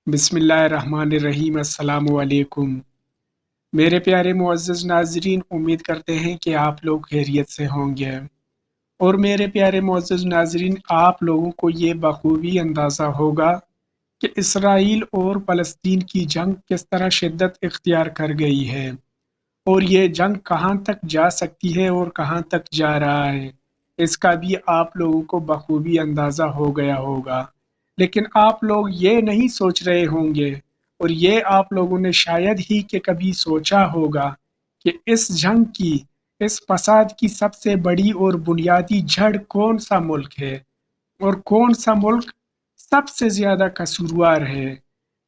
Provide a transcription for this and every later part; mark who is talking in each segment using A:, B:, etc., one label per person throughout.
A: بسم اللہ الرحمن الرحیم۔ السلام علیکم میرے پیارے معزز ناظرین، امید کرتے ہیں کہ آپ لوگ خیریت سے ہوں گے۔ اور میرے پیارے معزز ناظرین، آپ لوگوں کو یہ بخوبی اندازہ ہوگا کہ اسرائیل اور فلسطین کی جنگ کس طرح شدت اختیار کر گئی ہے، اور یہ جنگ کہاں تک جا سکتی ہے اور کہاں تک جا رہا ہے، اس کا بھی آپ لوگوں کو بخوبی اندازہ ہو گیا ہوگا۔ لیکن آپ لوگ یہ نہیں سوچ رہے ہوں گے، اور یہ آپ لوگوں نے شاید ہی کہ کبھی سوچا ہوگا کہ اس جنگ کی، اس فساد کی سب سے بڑی اور بنیادی جڑ کون سا ملک ہے، اور کون سا ملک سب سے زیادہ قصوروار ہے۔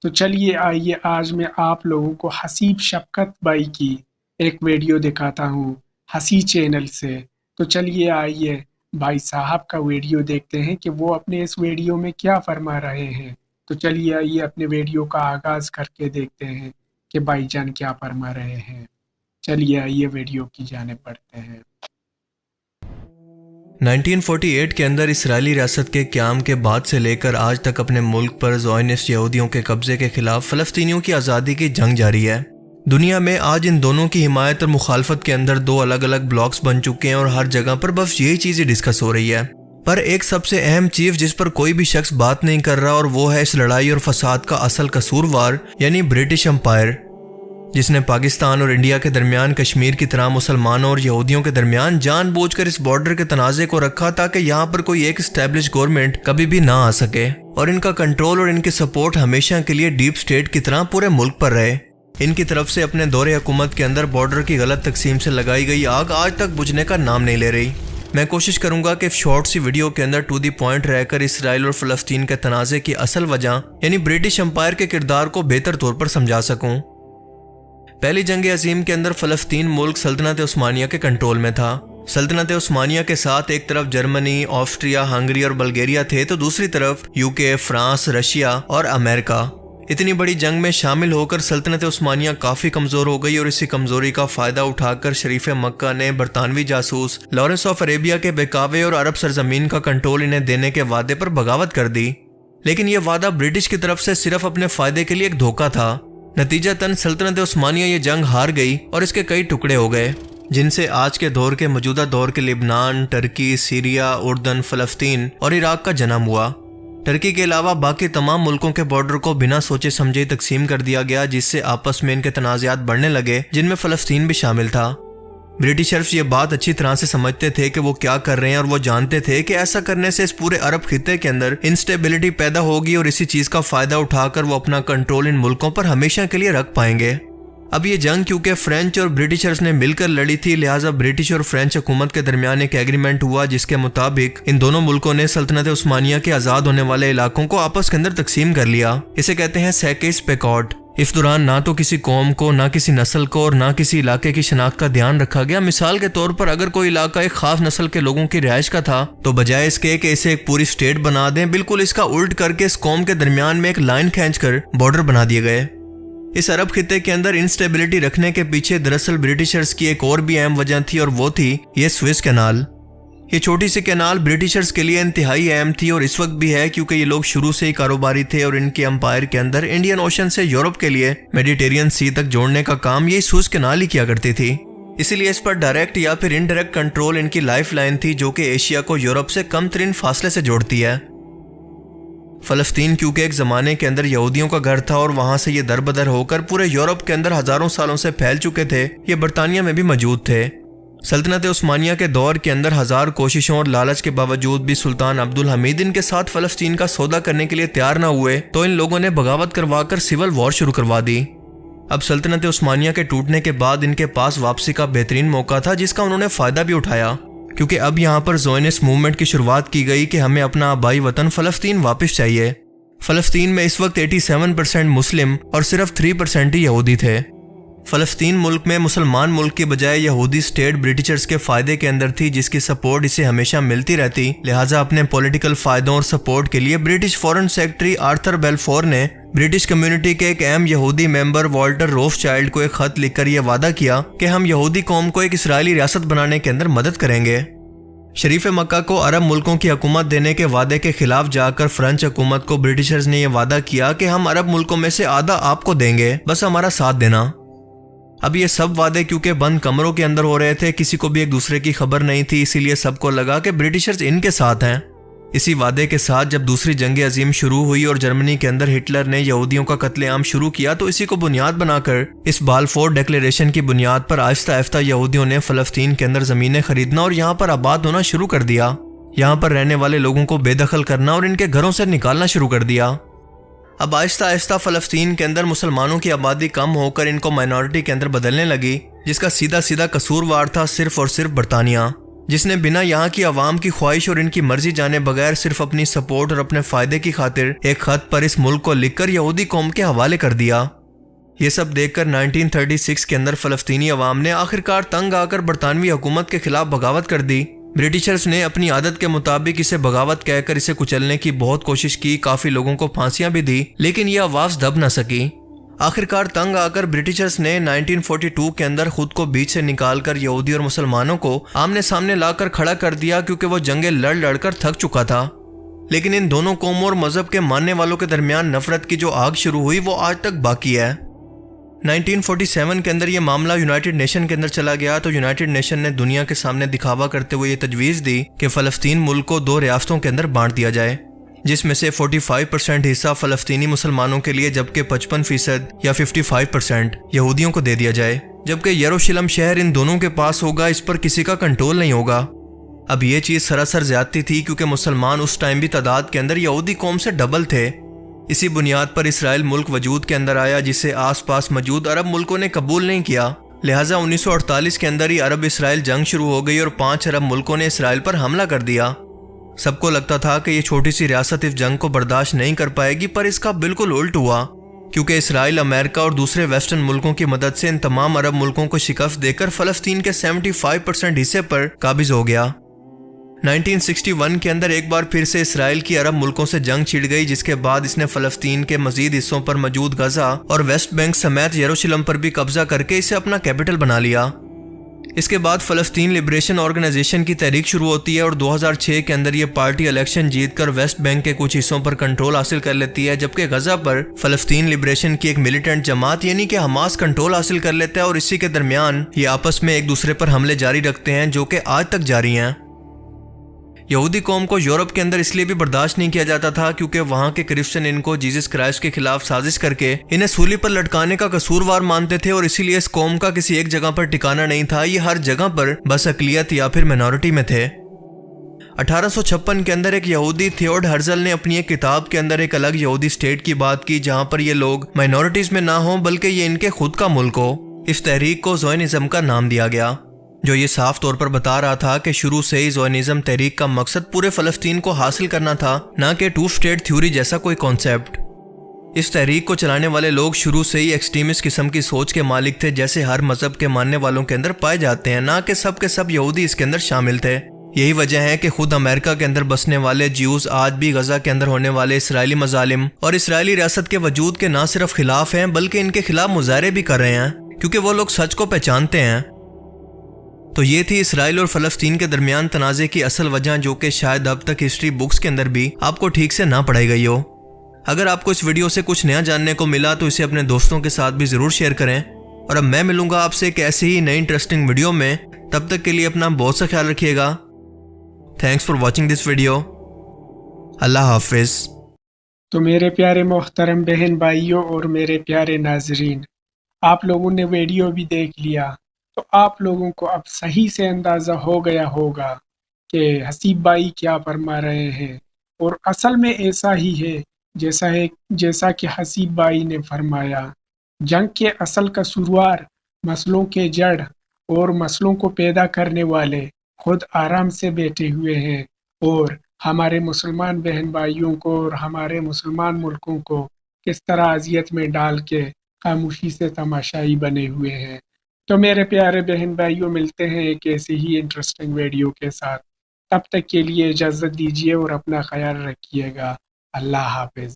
A: تو چلیے آئیے آج میں آپ لوگوں کو حسیب شفقت بائی کی ایک ویڈیو دکھاتا ہوں ہسی چینل سے۔ تو چلیے آئیے بھائی صاحب کا ویڈیو دیکھتے ہیں کہ وہ اپنے اس ویڈیو میں کیا فرما رہے ہیں۔ تو چلیے آئیے اپنے ویڈیو کا آغاز کر کے دیکھتے ہیں کہ بھائی جان کیا فرما رہے ہیں۔ چلیے آئیے ویڈیو کی جانب بڑھتے ہیں۔
B: 1948 کے اندر اسرائیلی ریاست کے قیام کے بعد سے لے کر آج تک اپنے ملک پر زائونسٹ یہودیوں کے قبضے کے خلاف فلسطینیوں کی آزادی کی جنگ جاری ہے۔ دنیا میں آج ان دونوں کی حمایت اور مخالفت کے اندر دو الگ الگ بلاکس بن چکے ہیں، اور ہر جگہ پر بس یہی چیزیں ڈسکس ہو رہی ہے۔ پر ایک سب سے اہم چیز جس پر کوئی بھی شخص بات نہیں کر رہا، اور وہ ہے اس لڑائی اور فساد کا اصل قصوروار، یعنی برٹش امپائر، جس نے پاکستان اور انڈیا کے درمیان کشمیر کی طرح مسلمانوں اور یہودیوں کے درمیان جان بوجھ کر اس بارڈر کے تنازع کو رکھا تاکہ یہاں پر کوئی ایک اسٹیبلش گورنمنٹ کبھی بھی نہ آ سکے، اور ان کا کنٹرول اور ان کی سپورٹ ہمیشہ کے لیے ڈیپ سٹیٹ کی طرح پورے ملک پر رہے۔ ان کی طرف سے اپنے دور حکومت کے اندر بارڈر کی غلط تقسیم سے لگائی گئی آگ آج تک بجھنے کا نام نہیں لے رہی۔ میں کوشش کروں گا کہ شارٹ سی ویڈیو کے اندر ٹو دی پوائنٹ رہ کر اسرائیل اور فلسطین کے تنازع کی اصل وجہ یعنی برٹش امپائر کے کردار کو بہتر طور پر سمجھا سکوں۔ پہلی جنگ عظیم کے اندر فلسطین ملک سلطنت عثمانیہ کے کنٹرول میں تھا۔ سلطنت عثمانیہ کے ساتھ ایک طرف جرمنی، آسٹریا، ہنگری اور بلغیریا تھے، تو دوسری طرف یوکے، فرانس، رشیا اور امریکہ۔ اتنی بڑی جنگ میں شامل ہو کر سلطنت عثمانیہ کافی کمزور ہو گئی، اور اسی کمزوری کا فائدہ اٹھا کر شریف مکہ نے برطانوی جاسوس لارنس آف عربیہ کے بہکاوے اور عرب سرزمین کا کنٹرول انہیں دینے کے وعدے پر بغاوت کر دی۔ لیکن یہ وعدہ برٹش کی طرف سے صرف اپنے فائدے کے لیے ایک دھوکہ تھا۔ نتیجتاً سلطنت عثمانیہ یہ جنگ ہار گئی اور اس کے کئی ٹکڑے ہو گئے، جن سے آج کے دور کے موجودہ دور کے لبنان، ترکی، سیریا، اردن، فلسطین اور عراق کا جنم ہوا۔ ترکی کے علاوہ باقی تمام ملکوں کے بارڈر کو بنا سوچے سمجھے تقسیم کر دیا گیا، جس سے آپس میں ان کے تنازعات بڑھنے لگے، جن میں فلسطین بھی شامل تھا۔ برٹشرز یہ بات اچھی طرح سے سمجھتے تھے کہ وہ کیا کر رہے ہیں، اور وہ جانتے تھے کہ ایسا کرنے سے اس پورے عرب خطے کے اندر انسٹیبلٹی پیدا ہوگی، اور اسی چیز کا فائدہ اٹھا کر وہ اپنا کنٹرول ان ملکوں پر ہمیشہ کے لیے رکھ پائیں گے۔ اب یہ جنگ کیونکہ فرینچ اور برٹشرز نے مل کر لڑی تھی، لہٰذا برٹش اور فرینچ حکومت کے درمیان ایک ایگریمنٹ ہوا، جس کے مطابق ان دونوں ملکوں نے سلطنت عثمانیہ کے آزاد ہونے والے علاقوں کو آپس کے اندر تقسیم کر لیا۔ اسے کہتے ہیں سیکس پیکارڈ۔ اس دوران نہ تو کسی قوم کو، نہ کسی نسل کو اور نہ کسی علاقے کی شناخت کا دھیان رکھا گیا۔ مثال کے طور پر اگر کوئی علاقہ ایک خاص نسل کے لوگوں کی رہائش کا تھا، تو بجائے اس کے کہ اسے ایک پوری سٹیٹ بنا دیں، بالکل اس کا الٹ کر کے اس قوم کے درمیان میں ایک لائن کھینچ کر بارڈر بنا دیے گئے۔ اس عرب خطے کے اندر انسٹیبلٹی رکھنے کے پیچھے دراصل برٹشرز کی ایک اور بھی اہم وجہ تھی، اور وہ تھی یہ سوئس کینال۔ یہ چھوٹی سی کینال برٹشرز کے لیے انتہائی اہم تھی، اور اس وقت بھی ہے، کیونکہ یہ لوگ شروع سے ہی کاروباری تھے، اور ان کے امپائر کے اندر انڈین اوشن سے یورپ کے لیے میڈیٹرین سی تک جوڑنے کا کام یہ سوئس کینال ہی کیا کرتی تھی۔ اسی لیے اس پر ڈائریکٹ یا پھر انڈائریکٹ کنٹرول ان کی لائف لائن تھی، جو کہ ایشیا کو یورپ سے کم ترین فاصلے سے جوڑتی ہے۔ فلسطین کیونکہ ایک زمانے کے اندر یہودیوں کا گھر تھا، اور وہاں سے یہ در بدر ہو کر پورے یورپ کے اندر ہزاروں سالوں سے پھیل چکے تھے، یہ برطانیہ میں بھی موجود تھے۔ سلطنت عثمانیہ کے دور کے اندر ہزار کوششوں اور لالچ کے باوجود بھی سلطان عبد الحمید ان کے ساتھ فلسطین کا سودا کرنے کے لیے تیار نہ ہوئے، تو ان لوگوں نے بغاوت کروا کر سول وار شروع کروا دی۔ اب سلطنت عثمانیہ کے ٹوٹنے کے بعد ان کے پاس واپسی کا بہترین موقع تھا، جس کا انہوں نے فائدہ بھی اٹھایا، کیونکہ اب یہاں پر زائونسٹ موومنٹ کی شروعات کی گئی کہ ہمیں اپنا آبائی وطن فلسطین واپس چاہیے۔ فلسطین میں اس وقت 87% مسلم اور صرف 3% ہی یہودی تھے۔ فلسطین ملک میں مسلمان ملک کے بجائے یہودی سٹیٹ برٹشرز کے فائدے کے اندر تھی، جس کی سپورٹ اسے ہمیشہ ملتی رہتی، لہٰذا اپنے پولیٹیکل فائدوں اور سپورٹ کے لیے برٹش فورن سیکرٹری آرتھر بیلفور نے برٹش کمیونٹی کے ایک اہم یہودی ممبر والٹر روف چائلڈ کو ایک خط لکھ کر یہ وعدہ کیا کہ ہم یہودی قوم کو ایک اسرائیلی ریاست بنانے کے اندر مدد کریں گے۔ شریف مکہ کو عرب ملکوں کی حکومت دینے کے وعدے کے خلاف جا کر فرانس حکومت کو برٹشرز نے یہ وعدہ کیا کہ ہم عرب ملکوں میں سے آدھا آپ کو دیں گے، بس ہمارا ساتھ دینا۔ اب یہ سب وعدے کیونکہ بند کمروں کے اندر ہو رہے تھے، کسی کو بھی ایک دوسرے کی خبر نہیں تھی، اسی لیے سب کو لگا کہ برٹشرز ان کے ساتھ ہیں۔ اسی وعدے کے ساتھ جب دوسری جنگ عظیم شروع ہوئی اور جرمنی کے اندر ہٹلر نے یہودیوں کا قتل عام شروع کیا، تو اسی کو بنیاد بنا کر اس بالفور ڈیکلیریشن کی بنیاد پر آہستہ آہستہ یہودیوں نے فلسطین کے اندر زمینیں خریدنا اور یہاں پر آباد ہونا شروع کر دیا، یہاں پر رہنے والے لوگوں کو بے دخل کرنا اور ان کے گھروں سے نکالنا شروع کر دیا۔ اب آہستہ آہستہ فلسطین کے اندر مسلمانوں کی آبادی کم ہو کر ان کو مائنورٹی کے اندر بدلنے لگی، جس کا سیدھا سیدھا قصوروار تھا صرف اور صرف برطانیہ، جس نے بنا یہاں کی عوام کی خواہش اور ان کی مرضی جانے بغیر صرف اپنی سپورٹ اور اپنے فائدے کی خاطر ایک خط پر اس ملک کو لکھ کر یہودی قوم کے حوالے کر دیا۔ یہ سب دیکھ کر 1936 کے اندر فلسطینی عوام نے آخرکار تنگ آ کر برطانوی حکومت کے خلاف بغاوت کر دی۔ برٹشرز نے اپنی عادت کے مطابق اسے بغاوت کہہ کر اسے کچلنے کی بہت کوشش کی، کافی لوگوں کو پھانسیاں بھی دی، لیکن یہ آواز دب نہ سکی۔ آخرکار تنگ آ کر برٹشرز نے 1942 کے اندر خود کو بیچ سے نکال کر یہودی اور مسلمانوں کو آمنے سامنے لا کر کھڑا کر دیا، کیونکہ وہ جنگیں لڑ لڑ کر تھک چکا تھا۔ لیکن ان دونوں قوموں اور مذہب کے ماننے والوں کے درمیان نفرت کی جو آگ شروع ہوئی وہ آج تک باقی ہے۔ 1947 کے اندر یہ معاملہ یونائٹڈ نیشن کے اندر چلا گیا، تو یونائٹڈ نیشن نے دنیا کے سامنے دکھاوا کرتے ہوئے یہ تجویز دی کہ فلسطین ملک کو 2 ریاستوں کے اندر بانٹ دیا جائے، جس میں سے 45% حصہ فلسطینی مسلمانوں کے لیے جبکہ 55% یا 55% یہودیوں کو دے دیا جائے، جبکہ یروشلم شہر ان دونوں کے پاس ہوگا، اس پر کسی کا کنٹرول نہیں ہوگا۔ اب یہ چیز سراسر زیادتی تھی، کیونکہ مسلمان اس ٹائم بھی تعداد کے اندر یہودی قوم سے ڈبل تھے۔ اسی بنیاد پر اسرائیل ملک وجود کے اندر آیا، جسے آس پاس موجود عرب ملکوں نے قبول نہیں کیا، لہٰذا 1948 کے اندر ہی عرب اسرائیل جنگ شروع ہو گئی اور 5 عرب ملکوں نے اسرائیل پر حملہ کر دیا۔ سب کو لگتا تھا کہ یہ چھوٹی سی ریاست اس جنگ کو برداشت نہیں کر پائے گی، پر اس کا بالکل الٹ ہوا، کیونکہ اسرائیل امریکہ اور دوسرے ویسٹرن ملکوں کی مدد سے ان تمام عرب ملکوں کو شکست دے کر فلسطین کے 75% حصے پر قابض ہو گیا۔ 1961 کے اندر ایک بار پھر سے اسرائیل کی عرب ملکوں سے جنگ چھڑ گئی، جس کے بعد اس نے فلسطین کے مزید حصوں پر موجود غزہ اور ویسٹ بینک سمیت یروشلم پر بھی قبضہ کر کے اسے اپنا کیپٹل بنا لیا۔ اس کے بعد فلسطین لبریشن آرگنائزیشن کی تحریک شروع ہوتی ہے اور 2006 کے اندر یہ پارٹی الیکشن جیت کر ویسٹ بینک کے کچھ حصوں پر کنٹرول حاصل کر لیتی ہے، جبکہ غزہ پر فلسطین لبریشن کی ایک ملیٹنٹ جماعت یعنی کہ حماس کنٹرول حاصل کر لیتا ہے، اور اسی کے درمیان یہ آپس میں ایک دوسرے پر حملے جاری رکھتے ہیں، جو کہ آج تک جاری ہیں۔ یہودی قوم کو یورپ کے اندر اس لیے بھی برداشت نہیں کیا جاتا تھا کیونکہ وہاں کے کرسچن ان کو جیزس کرائسٹ کے خلاف سازش کر کے انہیں سولی پر لٹکانے کا قصوروار مانتے تھے، اور اسی لیے اس قوم کا کسی ایک جگہ پر ٹھکانہ نہیں تھا، یہ ہر جگہ پر بس اقلیت یا پھر مینورٹی میں تھے۔ 1856 کے اندر ایک یہودی تھیوڈ ہرزل نے اپنی ایک کتاب کے اندر ایک الگ یہودی اسٹیٹ کی بات کی، جہاں پر یہ لوگ مائنورٹیز میں نہ ہوں بلکہ یہ ان کے خود کا ملک ہو۔ اس تحریک کو زیونزم کا نام دیا گیا، جو یہ صاف طور پر بتا رہا تھا کہ شروع سے ہی زیونزم تحریک کا مقصد پورے فلسطین کو حاصل کرنا تھا، نہ کہ 2 اسٹیٹ تھیوری جیسا کوئی کانسیپٹ۔ اس تحریک کو چلانے والے لوگ شروع سے ہی ایکسٹریمسٹ قسم کی سوچ کے مالک تھے، جیسے ہر مذہب کے ماننے والوں کے اندر پائے جاتے ہیں، نہ کہ سب کے سب یہودی اس کے اندر شامل تھے۔ یہی وجہ ہے کہ خود امریکہ کے اندر بسنے والے جیوز آج بھی غزہ کے اندر ہونے والے اسرائیلی مظالم اور اسرائیلی ریاست کے وجود کے نہ صرف خلاف ہیں بلکہ ان کے خلاف مظاہرے بھی کر رہے ہیں، کیونکہ وہ لوگ سچ کو پہچانتے ہیں۔ تو یہ تھی اسرائیل اور فلسطین کے درمیان تنازع کی اصل وجہ، جو کہ شاید اب تک ہسٹری بکس کے اندر بھی آپ کو ٹھیک سے نہ پڑھائی گئی ہو۔ اگر آپ کو اس ویڈیو سے کچھ نیا جاننے کو ملا تو اسے اپنے دوستوں کے ساتھ بھی ضرور شیئر کریں، اور اب میں ملوں گا آپ سے ایک ایسی ہی نئی انٹرسٹنگ ویڈیو میں۔ تب تک کے لیے اپنا بہت سا خیال رکھیے گا۔ Thanks for watching this video. اللہ حافظ۔
A: تو میرے پیارے محترم بہن بھائیوں اور میرے پیارے ناظرین، آپ لوگوں نے ویڈیو بھی دیکھ لیا، تو آپ لوگوں کو اب صحیح سے اندازہ ہو گیا ہوگا کہ حسیب بھائی کیا فرما رہے ہیں، اور اصل میں ایسا ہی ہے جیسا کہ حسیب بھائی نے فرمایا۔ جنگ کے اصل قصوروار، مسئلوں کے جڑ اور مسئلوں کو پیدا کرنے والے خود آرام سے بیٹھے ہوئے ہیں، اور ہمارے مسلمان بہن بھائیوں کو اور ہمارے مسلمان ملکوں کو کس طرح اذیت میں ڈال کے خاموشی سے تماشائی بنے ہوئے ہیں۔ تو میرے پیارے بہن بھائیوں، ملتے ہیں ایک ایسی ہی انٹرسٹنگ ویڈیو کے ساتھ۔ تب تک کے لیے اجازت دیجیے اور اپنا خیال رکھیے گا۔ اللہ حافظ۔